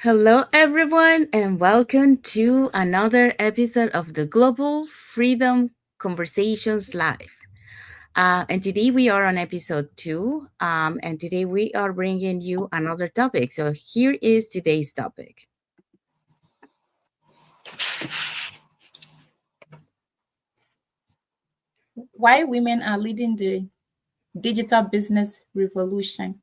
Hello, everyone, and welcome to another episode of the Global Freedom Conversations Live. And today we are on episode two, and today we are bringing you another topic. So here is today's topic. Why women are leading the digital business revolution.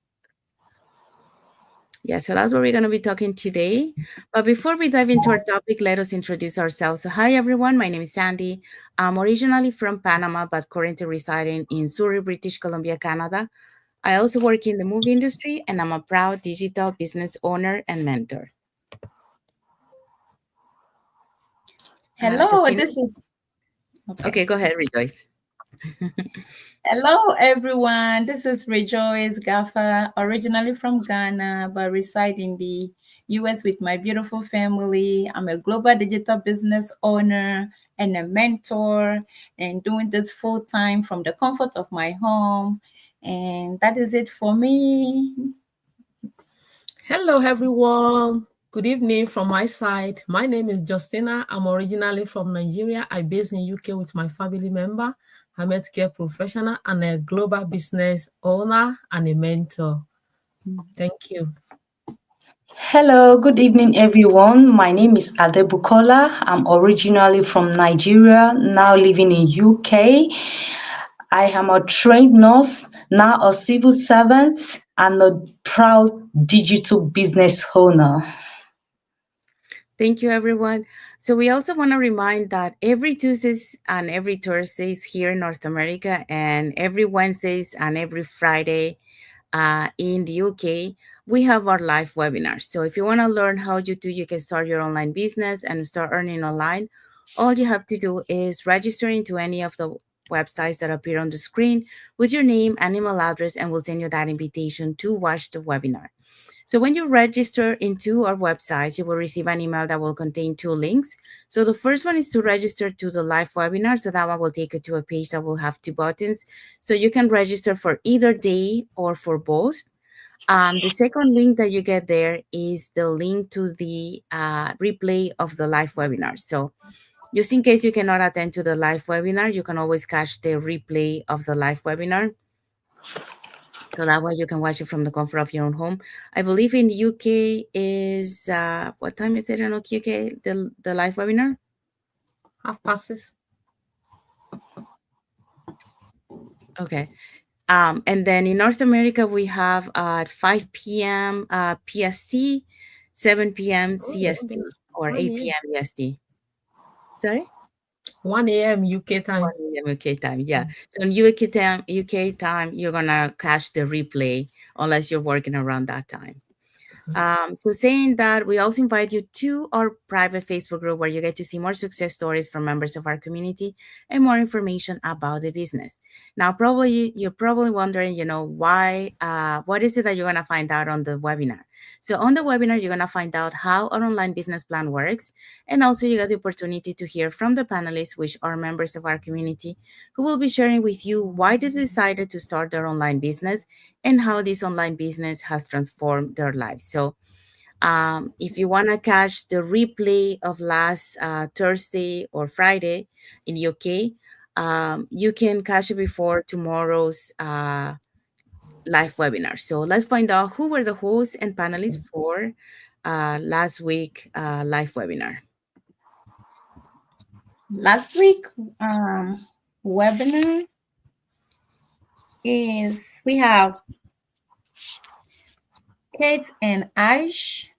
Yeah, so that's what we're going to be talking today. But before we dive into our topic, let us introduce ourselves. So, hi, everyone. My name is Sandy. I'm originally from Panama, but currently residing in Surrey, British Columbia, Canada. I also work in the movie industry, and I'm a proud digital business owner and mentor. Hello, Justina? this is okay. Okay, go ahead, Rejoice. Hello, everyone. This is Rejoice Gaffa, originally from Ghana, but reside in the US with my beautiful family. I'm a global digital business owner and a mentor, and doing this full time from the comfort of my home. And that is it for me. Hello, everyone. Good evening from my side. My name is Justina. I'm originally from Nigeria. I based in UK with my family member. I'm a healthcare professional and a global business owner and a mentor. Thank you. Hello, good evening, everyone. My name is Adebukola. I'm originally from Nigeria, now living in UK. I am a trained nurse, now a civil servant, and a proud digital business owner. Thank you, everyone. So we also want to remind that every Tuesdays and every Thursdays here in North America, and every Wednesdays and every Friday in the UK, we have our live webinars. So if you want to learn how you can start your online business and start earning online, all you have to do is register into any of the websites that appear on the screen with your name and email address, and we'll send you that invitation to watch the webinar. So when you register into our website, you will receive an email that will contain two links. So the first one is to register to the live webinar. So that one will take you to a page that will have two buttons. So you can register for either day or for both. The second link that you get there is the link to the replay of the live webinar. So just in case you cannot attend to the live webinar, you can always catch the replay of the live webinar. So that way you can watch it from the comfort of your own home. I believe in UK is what time is it in UK? The live webinar? 6:30. Okay. And then in North America we have at 5 p.m. PST, 7 p.m. CST, or 8 p.m. EST. Sorry? 1 a.m. UK time. 1 a.m. UK time, yeah. So in UK time, you're gonna catch the replay unless you're working around that time. So saying that, we also invite you to our private Facebook group where you get to see more success stories from members of our community and more information about the business. Now, probably you're probably wondering, why, what is it that you're going to find out on the webinar? So on the webinar, you're going to find out how an online business plan works. And also you get the opportunity to hear from the panelists, which are members of our community, who will be sharing with you why they decided to start their online business and how this online business has transformed their lives. So if you want to catch the replay of last Thursday or Friday in the UK, you can catch it before tomorrow's live webinar. So let's find out who were the hosts and panelists for last week live webinar. Last week webinar is we have Kate and Ash.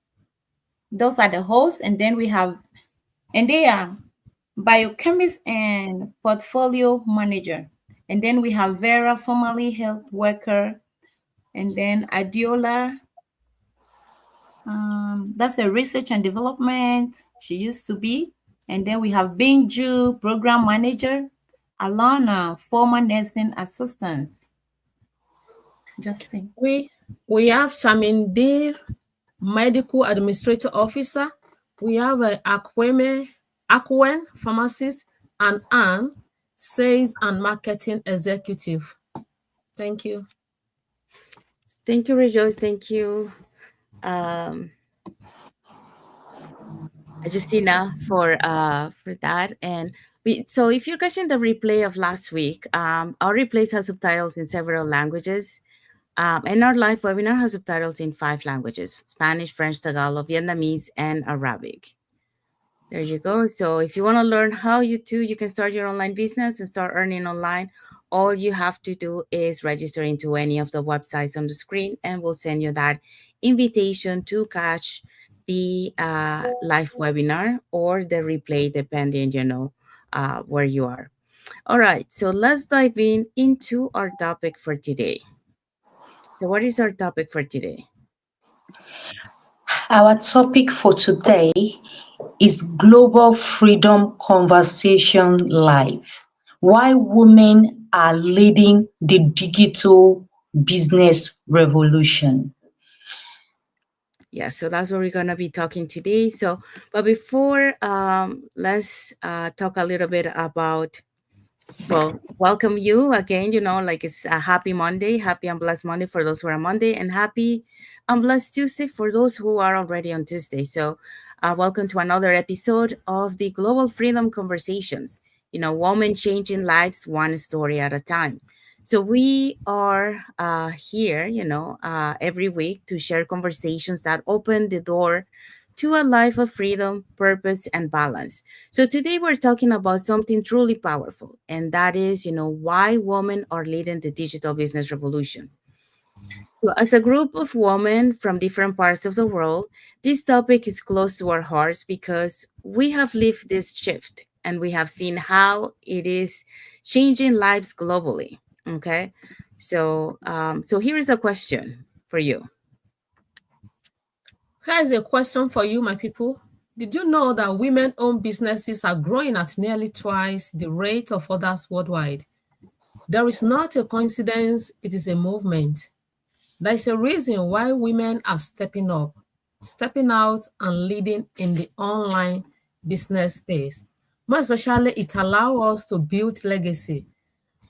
Those are the hosts, and then they are biochemist and portfolio manager. And then we have Vera, formerly health worker, and then Adiola. That's a research and development. She used to be. And then we have Binju, program manager. Alana, former nursing assistant. Justin. We have Shamindir, medical administrator officer. We have Akwen, pharmacist, and Anne, sales and marketing executive. Thank you. Thank you, Rejoice. Thank you. Justina, for that. And so if you're catching the replay of last week, our replays have subtitles in several languages. And our live webinar has subtitles in 5 languages: Spanish, French, Tagalog, Vietnamese, and Arabic. There you go. So if you want to learn how you can start your online business and start earning online, all you have to do is register into any of the websites on the screen, and we'll send you that invitation to catch the live webinar or the replay, depending, where you are. All right. So let's dive into our topic for today. So what is our topic for today? Our topic for today is Global Freedom Conversation Live. Why women are leading the digital business revolution. Yeah, so that's what we're going to be talking today. So, but before, let's talk a little bit about, well, welcome you again. Like it's a happy Monday, happy and blessed Monday for those who are on Monday, and happy and blessed Tuesday for those who are already on Tuesday. So, welcome to another episode of the Global Freedom Conversations. Women changing lives one story at a time. So we are here, every week to share conversations that open the door to a life of freedom, purpose, and balance. So today we're talking about something truly powerful, and that is, why women are leading the digital business revolution. So, as a group of women from different parts of the world, this topic is close to our hearts because we have lived this shift and we have seen how it is changing lives globally. Okay, so here is a question for you. Here is a question for you, my people. Did you know that women-owned businesses are growing at nearly twice the rate of others worldwide? There is not a coincidence, it is a movement. There is a reason why women are stepping up, stepping out, and leading in the online business space. More especially, it allows us to build legacy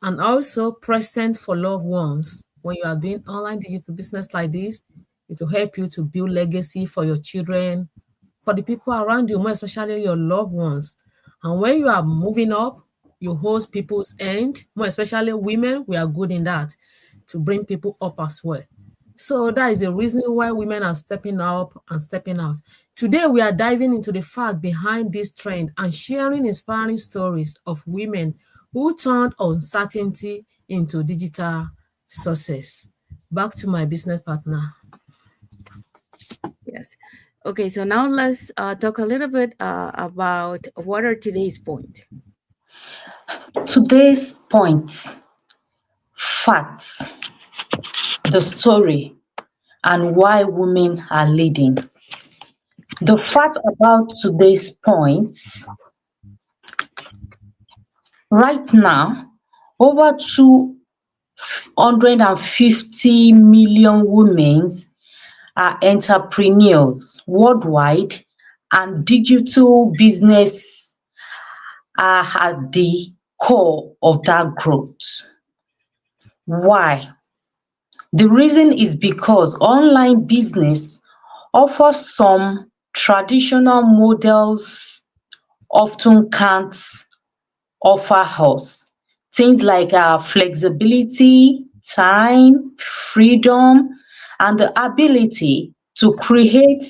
and also present for loved ones. When you are doing online digital business like this, it will help you to build legacy for your children, for the people around you, more especially your loved ones. And when you are moving up, you hold people's hand, more especially women, we are good in that, to bring people up as well. So that is the reason why women are stepping up and stepping out. Today, we are diving into the fact behind this trend and sharing inspiring stories of women who turned uncertainty into digital success. Back to my business partner. Yes. Okay, so now let's talk a little bit about what are today's point. Today's point, facts, the story, and why women are leading. The fact about today's points, right now, over 250 million women are entrepreneurs worldwide, and digital business are at the core of that growth. Why? The reason is because online business offers some traditional models often can't offer us. Things like flexibility, time, freedom, and the ability to create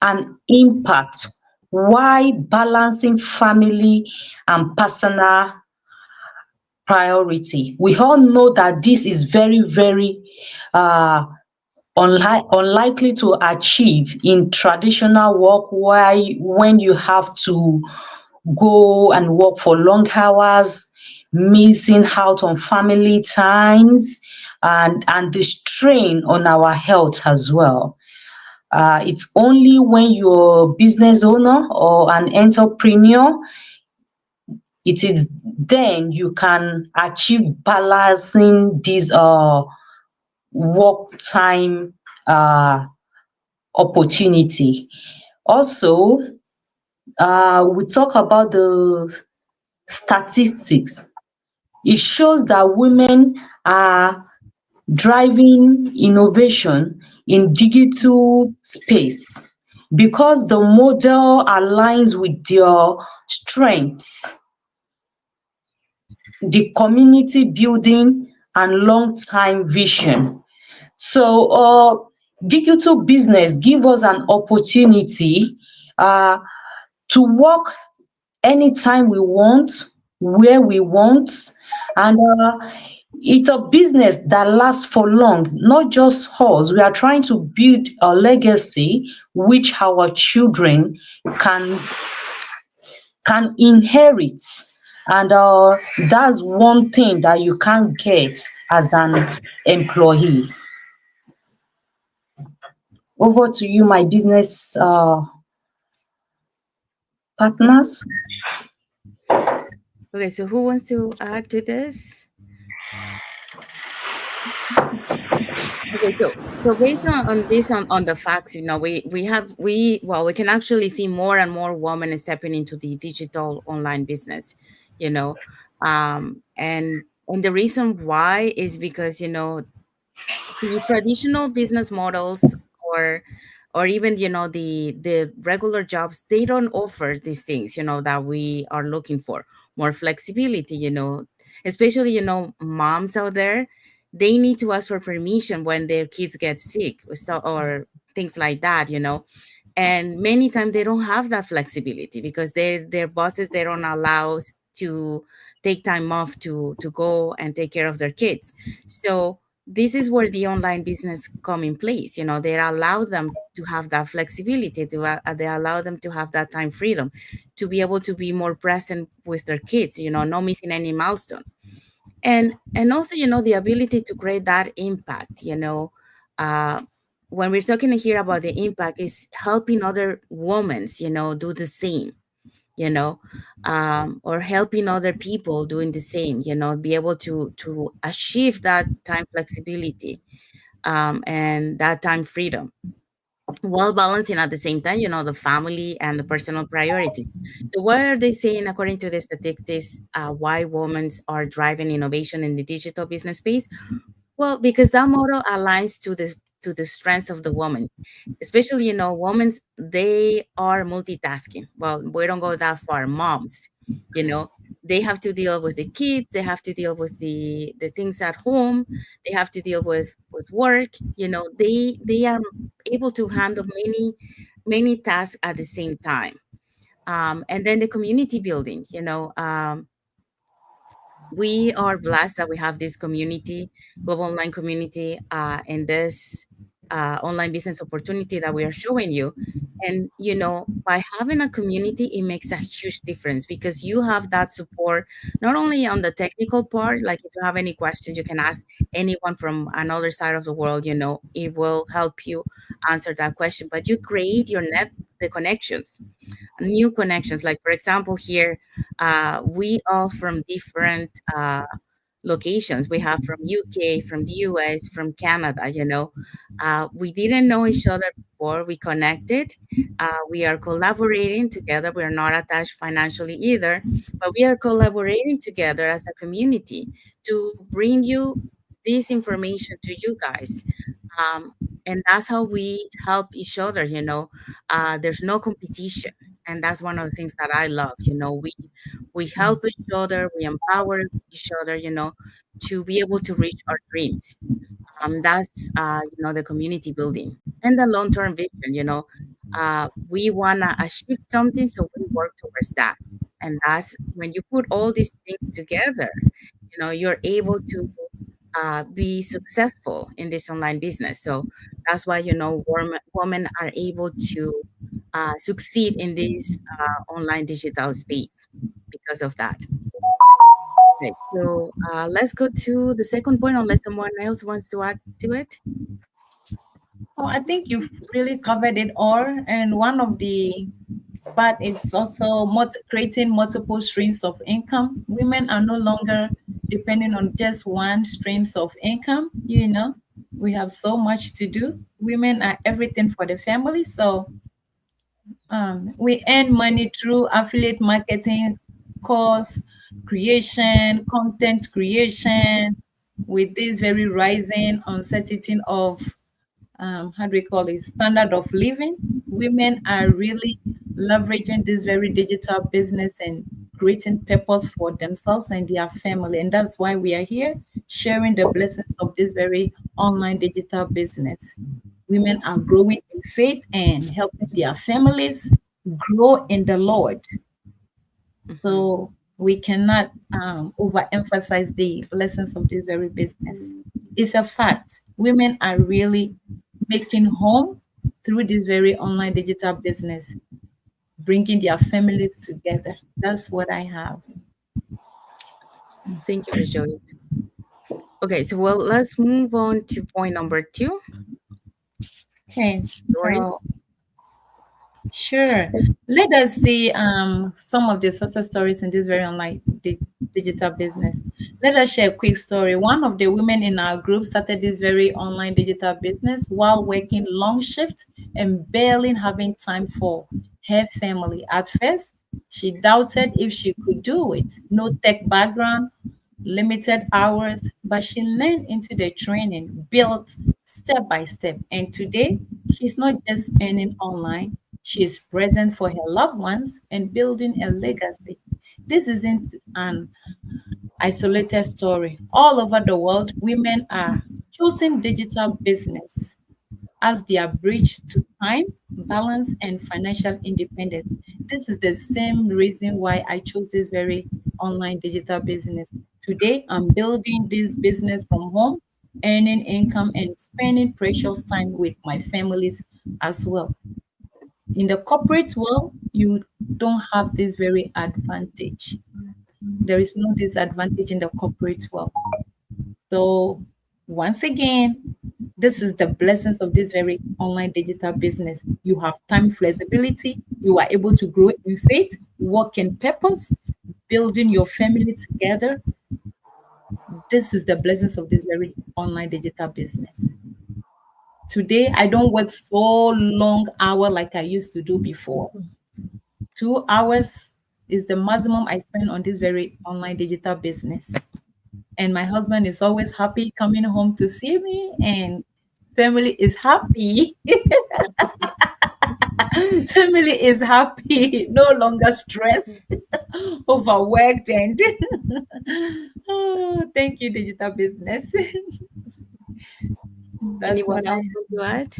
an impact while balancing family and personal priority. We all know that this is very, very uh, unlikely to achieve in traditional work, why when you have to go and work for long hours, missing out on family times, and the strain on our health as well. It's only when you're a business owner or an entrepreneur, it is then you can achieve balancing this work time opportunity. Also, we talk about the statistics. It shows that women are driving innovation in digital space. because the model aligns with their strengths, the community building and long-term vision. So digital business give us an opportunity uh, to work anytime we want, where we want, and it's a business that lasts for long, not just us. We are trying to build a legacy which our children can inherit. And that's one thing that you can't get as an employee. Over to you, my business partners. Okay, so who wants to add to this? Okay, so based on this on the facts, we can actually see more and more women stepping into the digital online business, you know, and the reason why is because the traditional business models or even the regular jobs, they don't offer these things that we are looking for. More flexibility, especially moms out there, they need to ask for permission when their kids get sick or things like that, and many times they don't have that flexibility because their bosses, they don't allow us to take time off to go and take care of their kids. So this is where the online business come in place. They allow them to have that flexibility, they allow them to have that time freedom to be able to be more present with their kids, not missing any milestone. And also, the ability to create that impact, uh, when we're talking here about the impact, is helping other women, do the same, you know or helping other people doing the same, be able to achieve that time flexibility, and that time freedom, while balancing at the same time, the family and the personal priorities. So what are they saying according to the statistics, why women are driving innovation in the digital business space? Well, because that model aligns to the strengths of the woman, especially women, they are multitasking. Well, we don't go that far. Moms, you know, they have to deal with the kids, they have to deal with the things at home, they have to deal with work. They are able to handle many tasks at the same time. And then the community building, we are blessed that we have this community, global online community, and this online business opportunity that we are showing you. And by having a community, it makes a huge difference because you have that support, not only on the technical part. Like, if you have any questions, you can ask anyone from another side of the world. It will help you answer that question, but you create the connections, new connections. Like, for example, here, we all from different locations. We have from UK, from the US, from Canada. We didn't know each other before we connected. We are collaborating together. We are not attached financially either, but we are collaborating together as a community to bring you this information to you guys. um, and that's how we help each other. There's no competition, and that's one of the things that I love. We help each other, we empower each other, to be able to reach our dreams. That's the community building and the long-term vision. We want to achieve something, so we work towards that. And that's when you put all these things together, you're able to be successful in this online business. So that's why women are able to succeed in this online digital space because of that. Okay, so let's go to the second point, unless someone else wants to add to it. Oh, I think you've really covered it all. And one of the part is also creating multiple streams of income. Women are no longer depending on just one streams of income. We have so much to do. Women are everything for the family. So we earn money through affiliate marketing, course creation, content creation, with this very rising uncertainty of how do we call it, standard of living. Women are really leveraging this very digital business and creating purpose for themselves and their family. And that's why we are here sharing the blessings of this very online digital business. Women are growing in faith and helping their families grow in the Lord. Mhm. So we cannot overemphasize the blessings of this very business. It's a fact. Women are really making home through this very online digital business, bringing their families together. That's what I have. Thank you, Rejoice. Okay, so well, let's move on to point number two. Okay, Doris. so sure. Let us see some of the success stories in this very online digital business. Let us share a quick story. One of the women in our group started this very online digital business while working long shifts and barely having time for her family. At first, she doubted if she could do it. No tech background, limited hours, but she learned into the training, built step by step. And today, she's not just earning online, she is present for her loved ones and building a legacy. This isn't an isolated story. All over the world, women are choosing digital business as their bridge to time, balance, and financial independence. This is the same reason why I chose this very online digital business. Today, I'm building this business from home, earning income, and spending precious time with my families as well. In the corporate world, you don't have this very advantage. There is no disadvantage in the corporate world. So, once again, this is the blessings of this very online digital business. You have time flexibility. You are able to grow in faith, work in purpose, building your family together. This is the blessings of this very online digital business. Today, I don't work so long hour like I used to do before. 2 hours is the maximum I spend on this very online digital business. And my husband is always happy coming home to see me, and family is happy. Family is happy, no longer stressed, overworked, and oh, thank you, digital business. That's Anyone what I else want to add?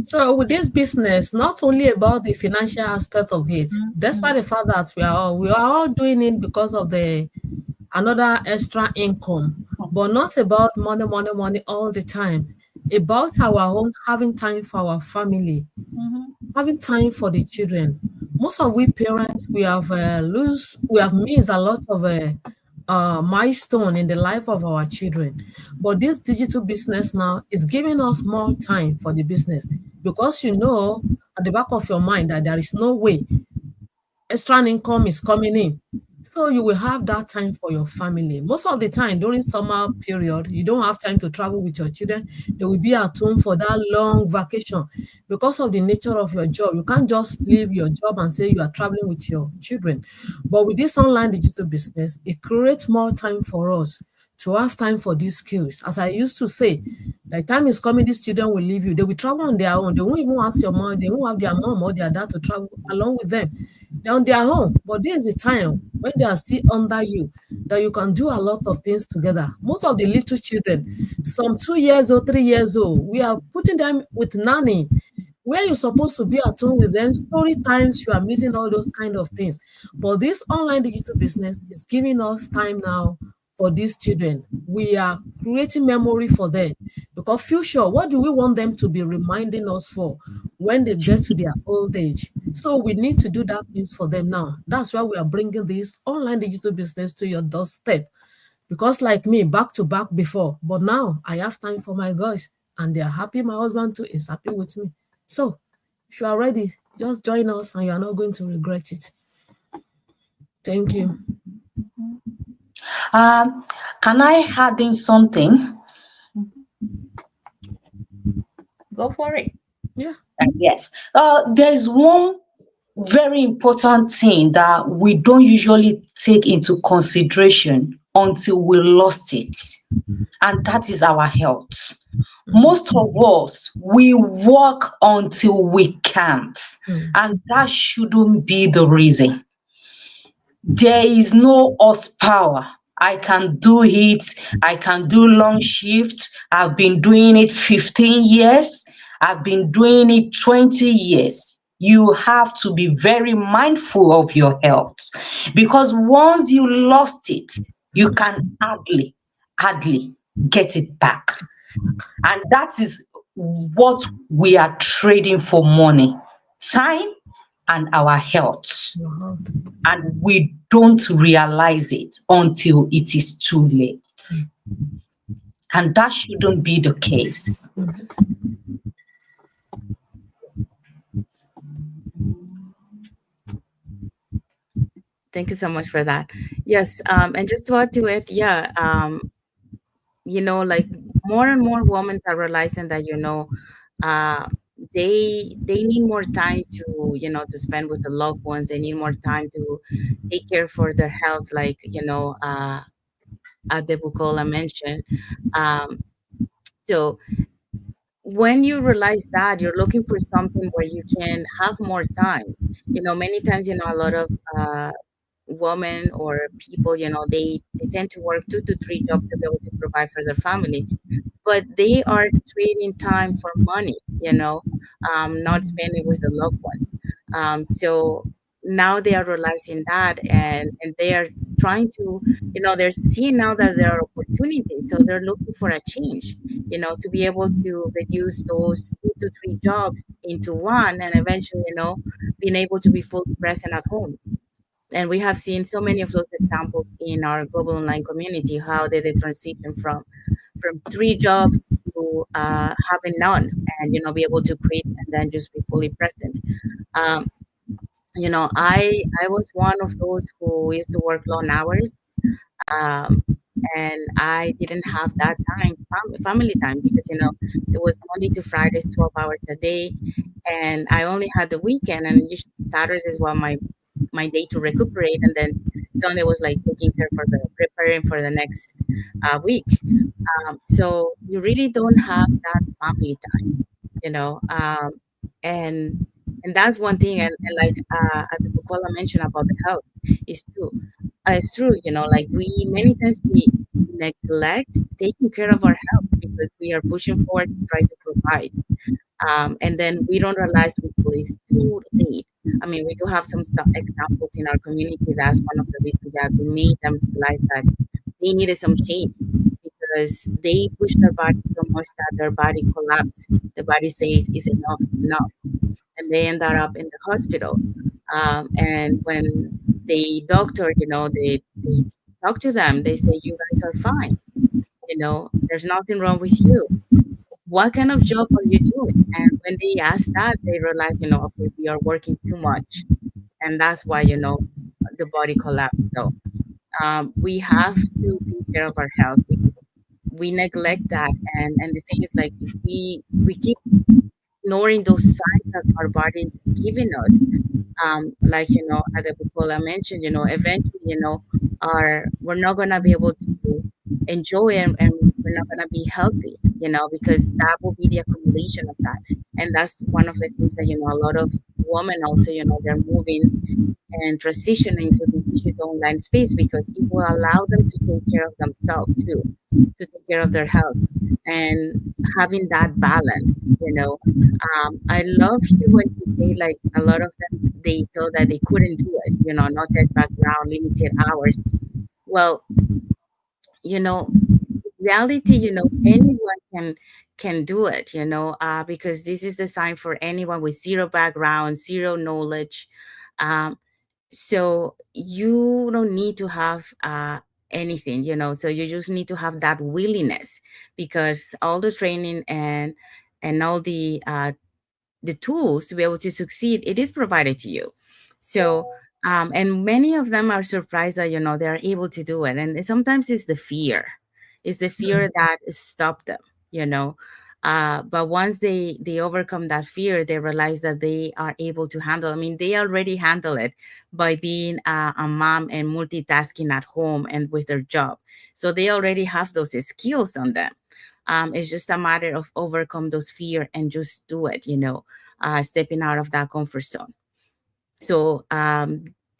So with this business, not only about the financial aspect of it, have. despite the fact that we are all doing it because of the another extra income, but not about money, money, money all the time. About our own having time for our family, Mhm. having time for the children. Most of we parents we have missed a lot of milestone in the life of our children. But this digital business now is giving us more time for the business because you know at the back of your mind that there is no way extra income is coming in. So you will have that time for your family. Most of the time during summer period, you don't have time to travel with your children. They will be at home for that long vacation. Because of the nature of your job, you can't just leave your job and say you are traveling with your children. But with this online digital business, it creates more time for us to have time for these skills. As I used to say, the time is coming, these children will leave you. They will travel on their own. They won't even ask your mom. They won't have their mom or their dad to travel along with them. They're on their own. But this is the time when they are still under you that you can do a lot of things together. Most of the little children, some 2 years old, 3 years old, we are putting them with nanny where you're supposed to be at home with them, story times, you are missing all those kind of things. But this online digital business is giving us time now for these children. We are creating memory for them because future, what do we want them to be reminding us for when they get to their old age? So we need to do that things for them now. That's why we are bringing this online digital business to your doorstep. Because like me, back to back before, but now I have time for my guys and they are happy. My husband too is happy with me. So if you are ready, just join us and you are not going to regret it. Thank you. Um, can I add in something? Go for it. Yeah. Yes. There's very important thing that we don't usually take into consideration until we lost it, and that is our health. Most of us, we work until we can't, and that shouldn't be the reason. There is no horsepower. I can do it. I can do long shifts. I've been doing it 15 years. I've been doing it 20 years. You have to be very mindful of your health, because once you lost it, you can hardly get it back. And that is what we are trading for: money, time, and our health. And we don't realize it until it is too late. And that shouldn't be the case. Thank you so much for that. Yes, and just to add to it, yeah, like more and more women are realizing that, uh, they need more time to, to spend with the loved ones. They need more time to take care for their health, like, the Bukola mentioned. Um, so when you realize that, you're looking for something where you can have more time. Many times, a lot of women or people, they tend to work 2 to 3 jobs to be able to provide for their family, but they are trading time for money, not spending with the loved ones. So now they are realizing that, and they are trying to, they're seeing now that there are opportunities, so they're looking for a change, to be able to reduce those 2 to 3 jobs into one, and eventually, being able to be fully present at home. And we have seen so many of those examples in our global online community, how they transition from 3 jobs to having none, and be able to quit and then just be fully present. um, I was one of those who used to work long hours, um, and I didn't have that time, family time, because it was Monday to Fridays, 12 hours a day, and I only had the weekend, and usually Saturdays is what my day to recuperate, and then Sunday was like taking care for the preparing for the next week. So you really don't have that family time, you know. And and that's one thing. And like as Bukola mentioned about the health, is true. It's true, like we many times we neglect taking care of our health because we are pushing forward to try to provide, and then we don't realize until it's too late. I mean, we do have some examples in our community. That's one of the reasons that we made them realize that they needed some change, because they pushed their body so much that their body collapsed. The body says, "Is enough, enough," and they ended up in the hospital. And when the doctor, they talk to them, they say, "You guys are fine. There's nothing wrong with you. What kind of job are you doing?" And when they ask that, they realize, okay, we are working too much, and that's why, the body collapsed. So we have to take care of our health. We neglect that, and the thing is, like, if we keep ignoring those signs that our body is giving us, like, Adebukola mentioned, eventually, our we're not gonna be able to enjoy, and we're not gonna be healthy, because that will be the accumulation of that. And that's one of the things that, a lot of women also, they're moving and transitioning to the digital online space, because it will allow them to take care of themselves too, to take care of their health, and having that balance. I love you when you say, like, a lot of them, they thought that they couldn't do it, not that background, limited hours. Well, you know reality, anyone can do it, because this is designed for anyone with zero background, zero knowledge. um, so you don't need to have anything, so you just need to have that willingness, because all the training and all the tools to be able to succeed, it is provided to you. So and many of them are surprised that, they're able to do it, and sometimes it's the fear that stop them, you know But once they overcome that fear, they realize that they are able to handle. I mean, they already handle it by being a mom and multitasking at home and with their job. So they already have those skills on them. It's just a matter of overcome those fear and just do it. Stepping out of that comfort zone. So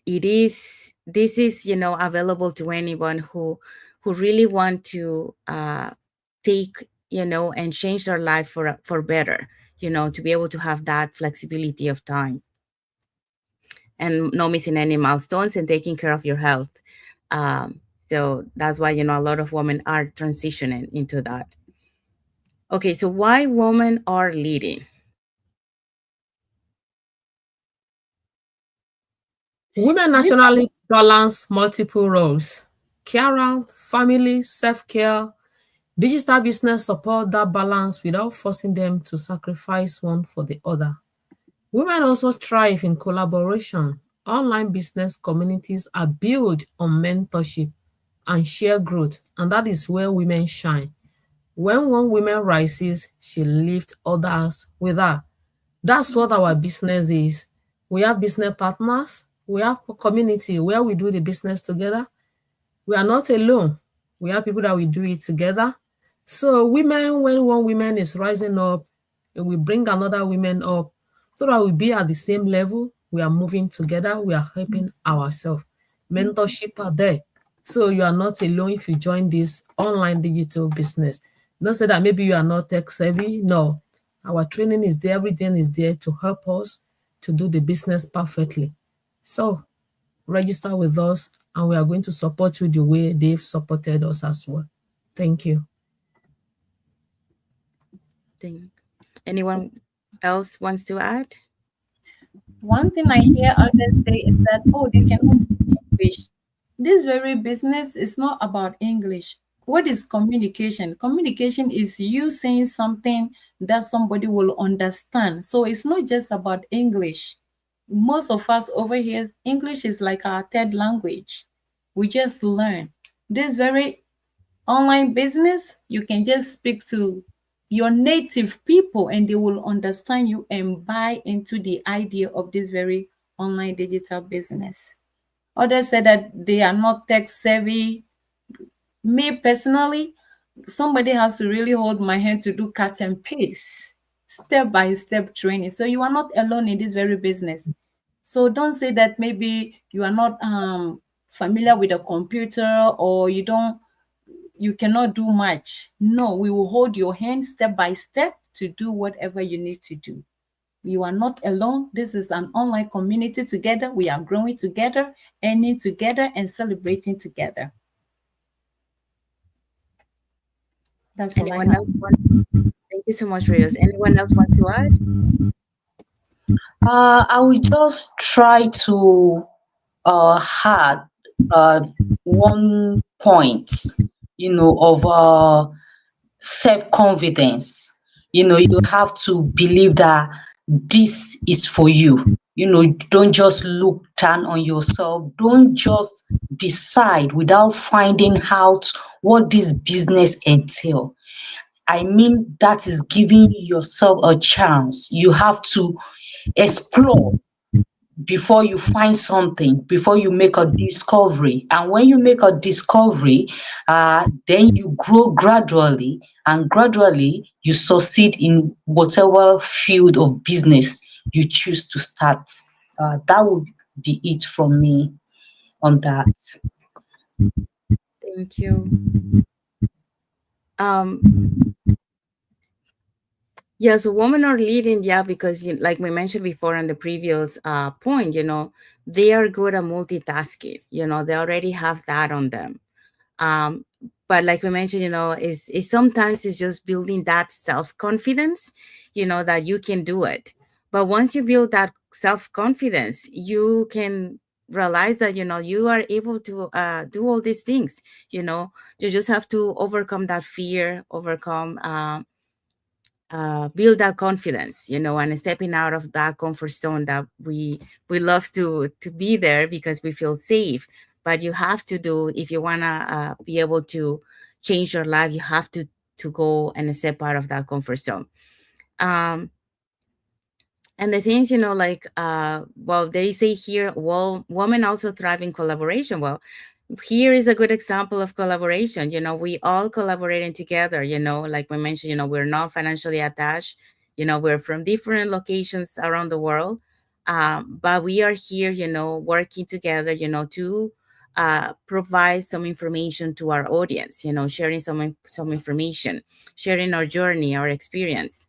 it is this is available to anyone who really want to take and change their life for better, to be able to have that flexibility of time and not missing any milestones and taking care of your health. um, so that's why a lot of women are transitioning into that. Okay, so why women are leading? Women This naturally balance multiple roles: carer, family, self-care, digital business support that balance without forcing them to sacrifice one for the other. Women also thrive in collaboration. Online business communities are built on mentorship and shared growth, and that is where women shine. When one woman rises, she lifts others with her. That's what our business is. We have business partners, we have a community where we do the business together. We are not alone. We have people that we do it together. So women, when one woman is rising up, we bring another woman up so that we be at the same level. We are moving together. We are helping ourselves. Mentorship are there. So you are not alone if you join this online digital business. Don't say that maybe you are not tech savvy. No, our training is there. Everything is there to help us to do the business perfectly. So register with us and we are going to support you the way they've supported us as well. Thank you. Thing. Anyone else wants to add? one thing I hear others say is that, oh, they cannot speak English. This very business is not about English. What is communication? Communication is you saying something that somebody will understand. So it's not just about English. Most of us over here, English is like our third language. We just learn. This very online business, you can just speak to your native people and they will understand you and buy into the idea of this very online digital business. Others said that they are not tech savvy. Me personally, somebody has to really hold my hand to do cut and paste, step by step training. So you are not alone in this very business. So don't say that maybe you are not familiar with a computer or you cannot do much. No, we will hold your hand step by step to do whatever you need to do. You are not alone. This is an online community together. We are growing together, earning together, and celebrating together. That's all I Anyone have. else want? Thank you so much, Rios. Anyone else wants to add? I will just try to add one point, of self-confidence. You have to believe that this is for you. Don't just look down on yourself. Don't just decide without finding out what this business entail. I mean, that is giving yourself a chance. You have to explore before you find something, before you make a discovery. And when you make a discovery, then you grow gradually, and gradually you succeed in whatever field of business you choose to start. That would be it from me on that. Thank you. Um, yeah, so women are leading, yeah, because like we mentioned before on the previous point, they are good at multitasking. They already have that on them. Um, but like we mentioned, is sometimes it's just building that self-confidence, that you can do it. But once you build that self-confidence, you can realize that you are able to do all these things. You just have to overcome that fear, overcome build that confidence, and stepping out of that comfort zone that we love to be there because we feel safe. But you have to do, if you want to be able to change your life, you have to to go and step out of that comfort zone. Um, and the things, like, well, they say here, well, women also thrive in collaboration. Well, here is a good example of collaboration. We all collaborating together, like we mentioned, we're not financially attached. We're from different locations around the world. But we are here, working together, to provide some information to our audience, sharing some information, sharing our journey, our experience.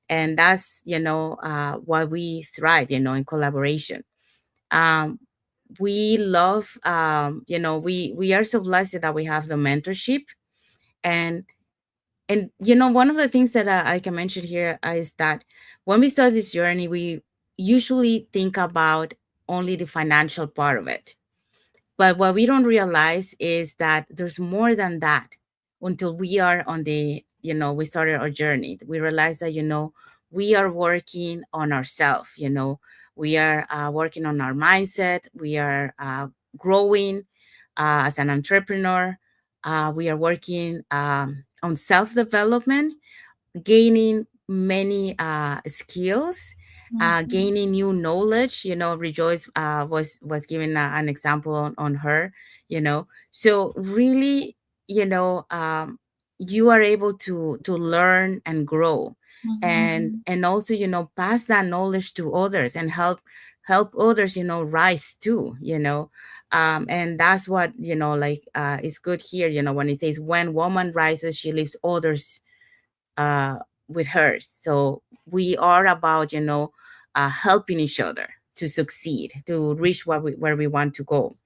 And that's, why we thrive, in collaboration. um, we love, we are so blessed that we have the mentorship. And one of the things that I can mention here is that when we start this journey, we usually think about only the financial part of it. But what we don't realize is that there's more than that. Until we are on the, we started our journey, we realize that, we are working on ourselves. We are working on our mindset. We are growing as an entrepreneur. We are working on self development, gaining many skills, Mhm. gaining new knowledge. Rejoice was giving an example on her. So really, you are able to learn and grow, and Mhm. also, pass that knowledge to others and help others, rise too. And that's what, like, is good here. When it says, when woman rises, she lifts others uh, with hers. So we are about, helping each other to succeed, to reach where we want to go.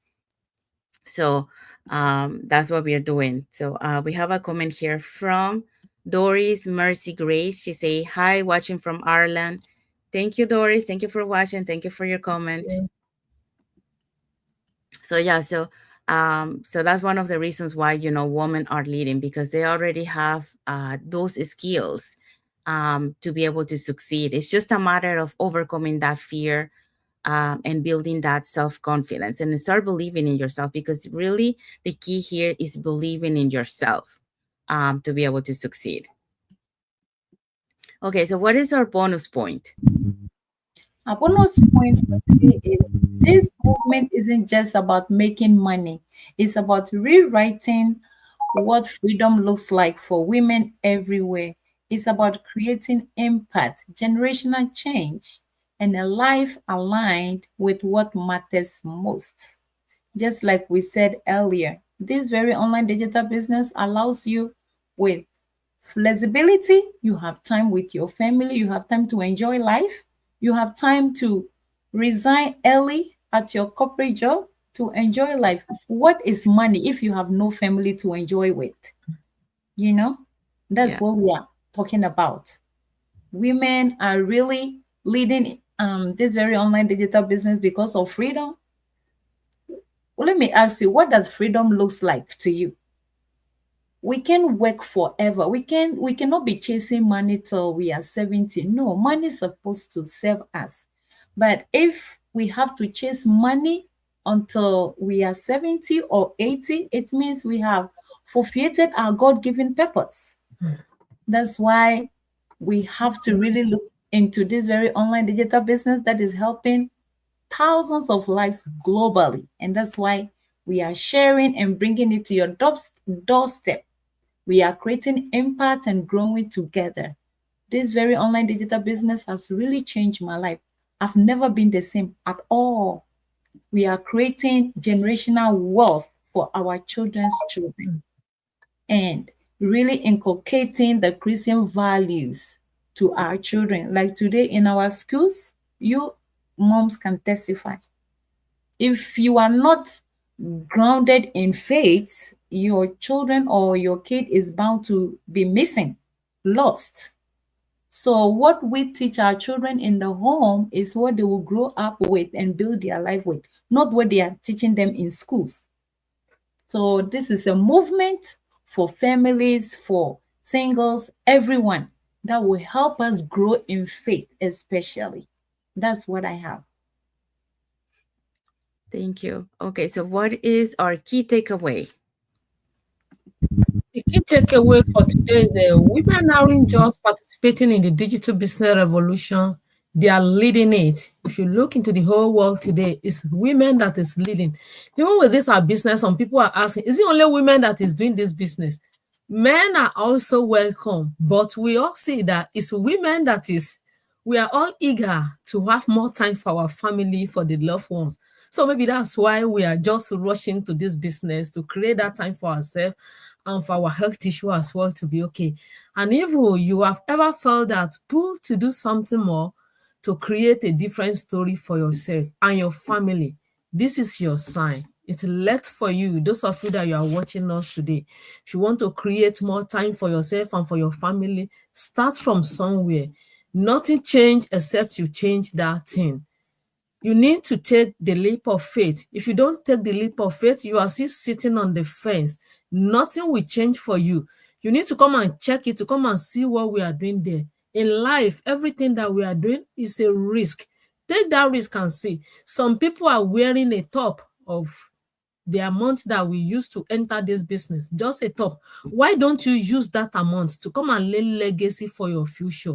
So that's what we are doing. So we have a comment here from Doris Mercy Grace. She say, hi, watching from Ireland. Thank you, Doris. Thank you for watching. Thank you for your comment. Yeah. So yeah, so that's one of the reasons why, women are leading, because they already have those skills to be able to succeed. It's just a matter of overcoming that fear, and building that self-confidence and start believing in yourself, because really the key here is believing in yourself, to be able to succeed. Okay, so what is our bonus point? A bonus point for today is this movement isn't just about making money, it's about rewriting what freedom looks like for women everywhere. It's about creating impact, generational change, and a life aligned with what matters most. Just like we said earlier, this very online digital business allows you with flexibility. You have time with your family, you have time to enjoy life, you have time to resign early at your corporate job to enjoy life. What is money if you have no family to enjoy with? You know, that's Yeah. what we are talking about. Women are really leading this very online digital business because of freedom. Well, let me ask you, what does freedom looks like to you? We can work forever. We cannot be chasing money till we are 70. No, money is supposed to serve us. But if we have to chase money until we are 70 or 80, it means we have forfeited our God-given purpose. That's why we have to really look into this very online digital business that is helping thousands of lives globally. And that's why we are sharing and bringing it to your doorstep. We are creating impact and growing together. This very online digital business has really changed my life. I've never been the same at all. We are creating generational wealth for our children's children and really inculcating the Christian values to our children. Like today in our schools, you moms can testify. If you are not grounded in faith, your children or your kid is bound to be missing, lost. So, what we teach our children in the home is what they will grow up with and build their life with, not what they are teaching them in schools. So, this is a movement for families, for singles, everyone that will help us grow in faith, especially. That's what I have. Thank you. Okay, so what is our key takeaway? The key takeaway for today is women aren't just participating in the digital business revolution, they are leading it. If you look into the whole world today, it's women that is leading. Even with this our business, some people are asking, is it only women that is doing this business? Men are also welcome, but we all see that it's women that is, we are all eager to have more time for our family, for the loved ones. So maybe that's why we are just rushing to this business to create that time for ourselves and for our health issue as well to be okay. And if you have ever felt that pull to do something more to create a different story for yourself and your family, this is your sign. It's left for you, those of you that you are watching us today. If you want to create more time for yourself and for your family, start from somewhere. Nothing change except you change that thing. You need to take the leap of faith. If you don't take the leap of faith, you are still sitting on the fence. Nothing will change for you. You need to come and check it, to come and see what we are doing there. In life, everything that we are doing is a risk. Take that risk and see. Some people are wearing a top of the amount that we use to enter this business, just a top. Why don't you use that amount to come and lay legacy for your future,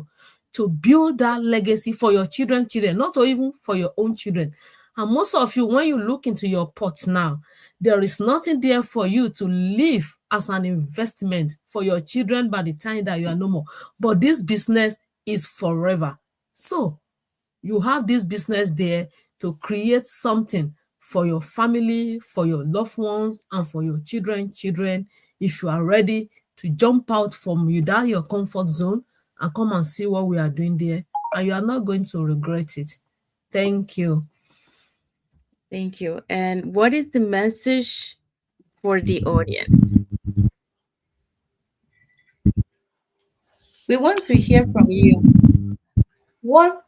to build that legacy for your children, not even for your own children? And most of you, when you look into your pot now, there is nothing there for you to leave as an investment for your children by the time that you are no more. But this business is forever. So you have this business there to create something for your family, for your loved ones, and for your children. If you are ready to jump out from without your comfort zone and come and see what we are doing there, and you are not going to regret it. Thank you. Thank you. And what is the message for the audience? We want to hear from you. What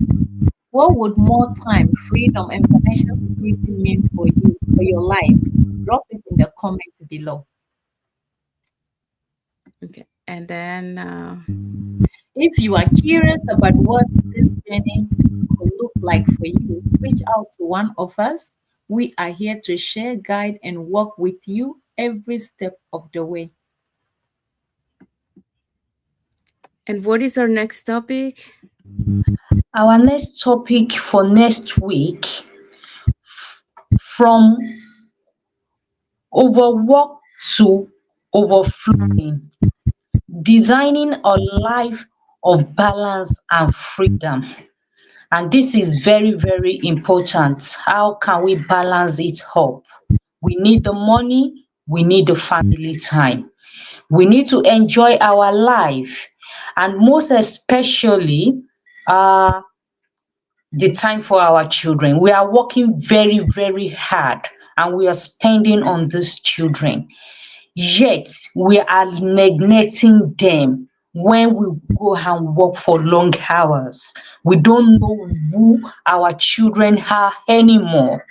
what would more time, freedom, and financial security mean for you, for your life? Drop it in the comments below. Okay. And then, If you are curious about what this journey could look like for you, reach out to one of us. We are here to share, guide, and work with you every step of the way. and what is our next topic? Our next topic for next week, from overwork to overflowing, designing a life of balance and freedom. And this is very, very important. How can we balance it up? We need the money, we need the family time. We need to enjoy our life, and most especially uh the time for our children. We are working very, very hard and we are spending on these children. Yet we are neglecting them when we go and work for long hours. We don't know who our children are anymore.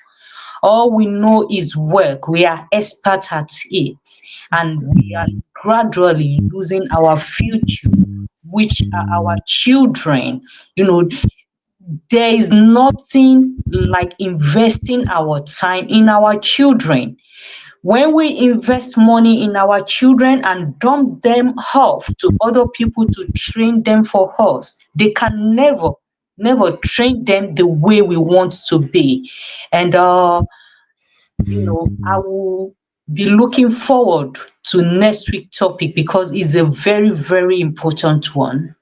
All we know is work. We are expert at it, and we are gradually losing our future, which are our children. You know, there is nothing like investing our time in our children. When we invest money in our children and dump them off to other people to train them for us, they can never train them the way we want to be. And I will be looking forward to next week topic because it's a very, very important one.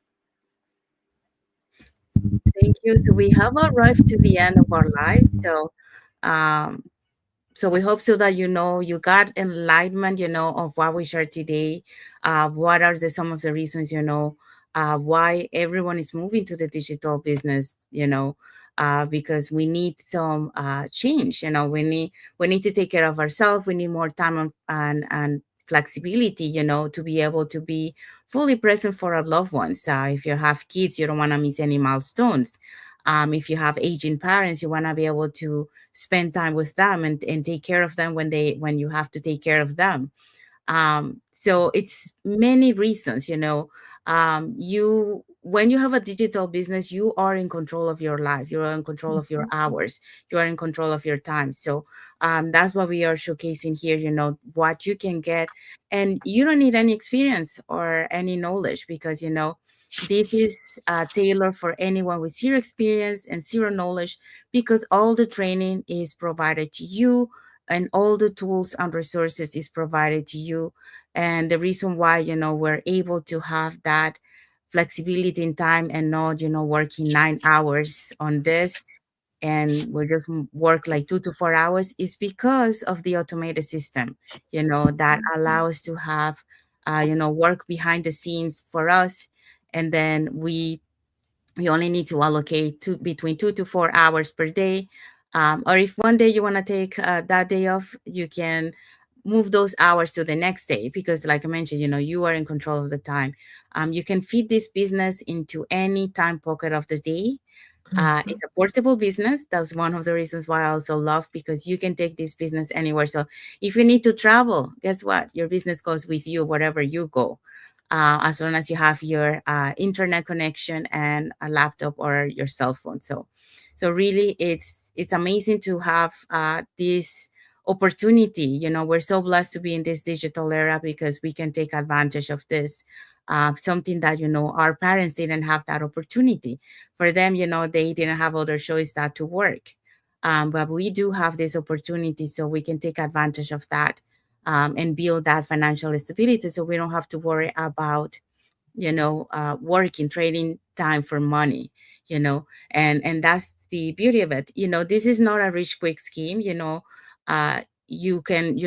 Thank you. So we have arrived to the end of our lives. Um, so we hope so that you got enlightenment, of what we shared today. What are some of the reasons, why everyone is moving to the digital business, because we need some change. We need to take care of ourselves. We need more time and flexibility, to be able to be fully present for our loved ones. If you have kids, you don't want to miss any milestones. If you have aging parents, you want to be able to spend time with them and take care of them when you have to take care of them. So it's many reasons, You, when you have a digital business, you are in control of your life, you are in control of your hours, you are in control of your time. So that's what we are showcasing here, what you can get. And you don't need any experience or any knowledge, because this is tailored for anyone with zero experience and zero knowledge, because all the training is provided to you, and all the tools and resources is provided to you. And the reason why we're able to have that flexibility in time, and not working 9 hours on this, and we're just work like 2 to 4 hours, is because of the automated system that allow us to have work behind the scenes for us. And then we only need to allocate between 2 to 4 hours per day. Or if one day you want to take that day off, you can move those hours to the next day, because like I mentioned, you are in control of the time. You can fit this business into any time pocket of the day. It's a portable business. That's one of the reasons why I also love, because you can take this business anywhere. So if you need to travel, guess what? Your business goes with you wherever you go, as long as you have your internet connection and a laptop or your cell phone. So really, it's amazing to have this opportunity. We're so blessed to be in this digital era, because we can take advantage of this. Something that our parents didn't have that opportunity. For them, they didn't have other choice that to work. But we do have this opportunity, so we can take advantage of that, and build that financial stability, so we don't have to worry about working, trading time for money. you know and that's the beauty of it. This is not a rich quick scheme. You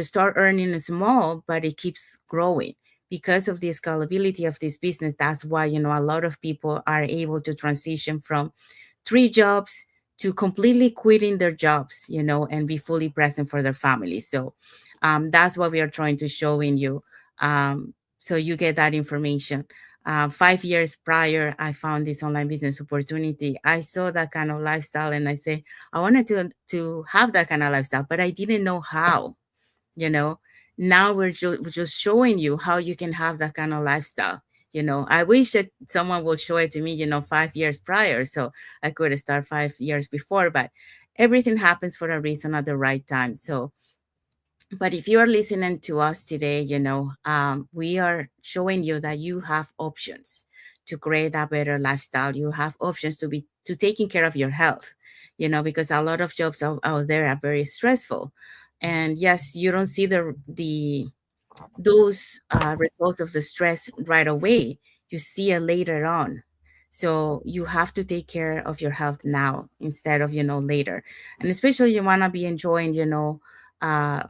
start earning small, but it keeps growing because of the scalability of this business. That's why a lot of people are able to transition from 3 jobs to completely quitting their jobs, and be fully present for their families. So that's what we are trying to show in you. So you get that information. 5 years prior, I found this online business opportunity. I saw that kind of lifestyle, and I say, I wanted to have that kind of lifestyle, but I didn't know how. you know Now we're just showing you how you can have that kind of lifestyle. I wish that someone would show it to me 5 years prior, so I could start 5 years before. But everything happens for a reason at the right time. So, but if you are listening to us today, we are showing you that you have options to create a better lifestyle. You have options to taking care of your health, because a lot of jobs out there are very stressful. And yes, you don't see the those results of the stress right away. You see it later on. So you have to take care of your health now instead of later. And especially, you want to be enjoying, uh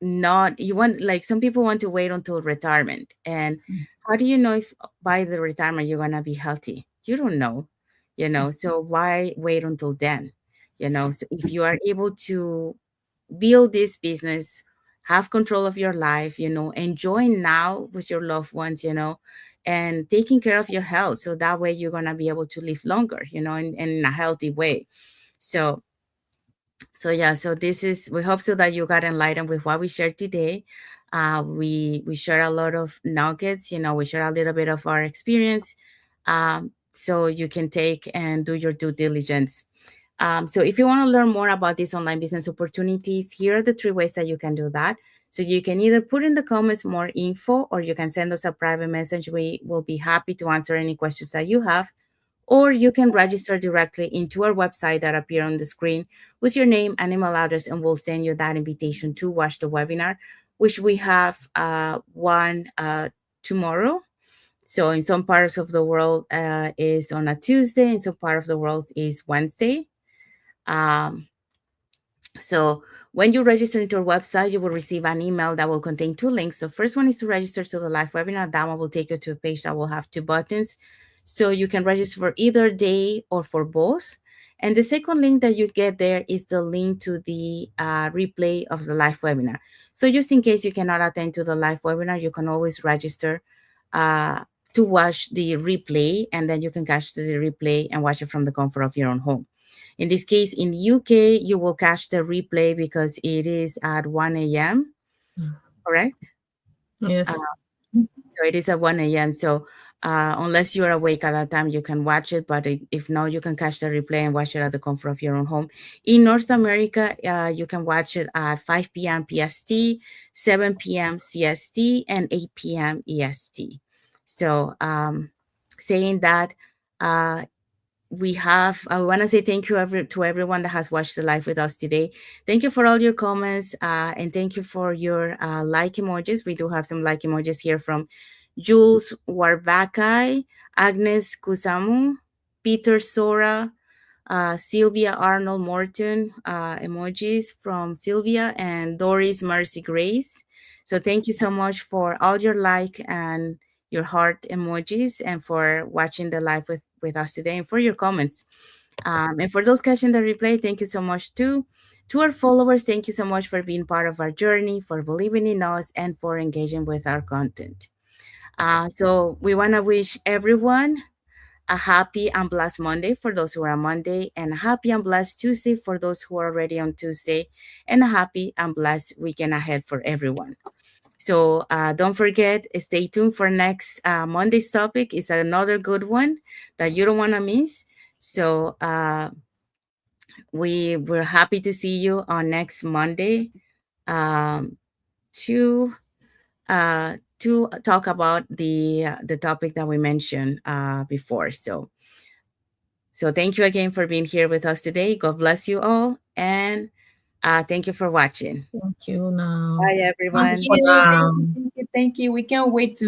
not you want, like, some people want to wait until retirement. And how do you know if by the retirement you're going to be healthy? You don't know. So why wait until then? So if you are able to build this business, have control of your life, enjoy now with your loved ones, and taking care of your health, so that way you're going to be able to live longer, in a healthy way. So yeah, so this is, we hope so that you got enlightened with what we shared today. We share a lot of nuggets, we share a little bit of our experience, so you can take and do your due diligence. So if you want to learn more about these online business opportunities, here are the 3 ways that you can do that. So you can either put in the comments more info, or you can send us a private message. We will be happy to answer any questions that you have. Or you can register directly into our website that appear on the screen with your name and email address, and we'll send you that invitation to watch the webinar, which we have one tomorrow. So in some parts of the world is on a Tuesday, in some part of the world is Wednesday. Um, so when you register into our website, you will receive an email that will contain 2 links. The first one is to register to the live webinar. That one will take you to a page that will have 2 buttons. So you can register for either day or for both. And the second link that you get there is the link to the replay of the live webinar. So just in case you cannot attend to the live webinar, you can always register uh, to watch the replay, and then you can catch the replay and watch it from the comfort of your own home. In this case, in the UK, you will catch the replay because it is at 1 a.m., correct? Uh, Yes. so it is at 1 a.m. So Unless you're awake at that time, you can watch it. But if not, you can catch the replay and watch it at the comfort of your own home. In North America, you can watch it at 5 p.m. PST, 7 p.m. CST, and 8 p.m. EST. So, saying that, uh, I want to say thank you to everyone that has watched the live with us today. Thank you for all your comments, and thank you for your like emojis. We do have some like emojis here from Jules Warbakai, Agnes Kusamu, Peter Sora, Sylvia Arnold Morton, emojis from Sylvia, and Doris Mercy Grace. So thank you so much for all your like and your heart emojis, and for watching the live with us today, and for your comments. And for those catching the replay, thank you so much too. To our followers, thank you so much for being part of our journey, for believing in us, and for engaging with our content. So we want to wish everyone a happy and blessed Monday for those who are on Monday, and a happy and blessed Tuesday for those who are already on Tuesday, and a happy and blessed weekend ahead for everyone. So don't forget, stay tuned for next Monday's topic. It's another good one that you don't want to miss. So we're happy to see you on next Monday, um, to talk about the topic that we mentioned before. So thank you again for being here with us today. God bless you all, and thank you for watching. Thank you now. Bye, Thank Bye everyone. for you. Thank now. you. Thank you. Thank you. We can't wait to